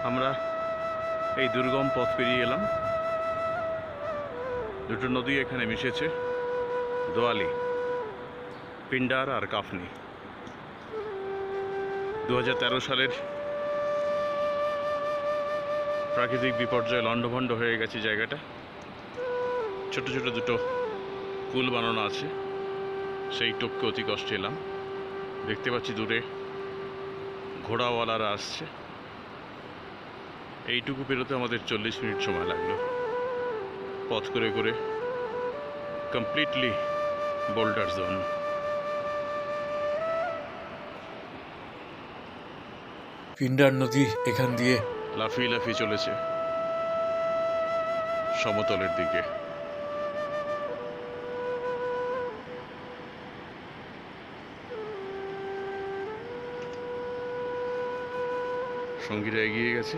আমরা এই দুর্গম পথ পেরিয়ে এলাম। দুটো নদী এখানে মিশেছে, দোয়ালি, পিন্ডার আর কাফনি। 2013 সালের প্রাকৃতিক বিপর্যয়ে লণ্ডভণ্ড হয়ে গেছে জায়গাটা। ছোট ছোট দুটো কুল বানানো আছে, সেই টোপকে অতি কষ্টে এলাম। দেখতে পাচ্ছি দূরে ঘোড়াওয়ালারা আসছে। এইটুকু পেরোতে আমাদের 40 মিনিট সময় লাগলো, পথ করে করে। Completely boulder zone. পিন্ডার নদী এখান দিয়ে লাফিয়ে লাফিয়ে চলেছে সমতলের দিকে। সঙ্গীরা এগিয়ে গেছে।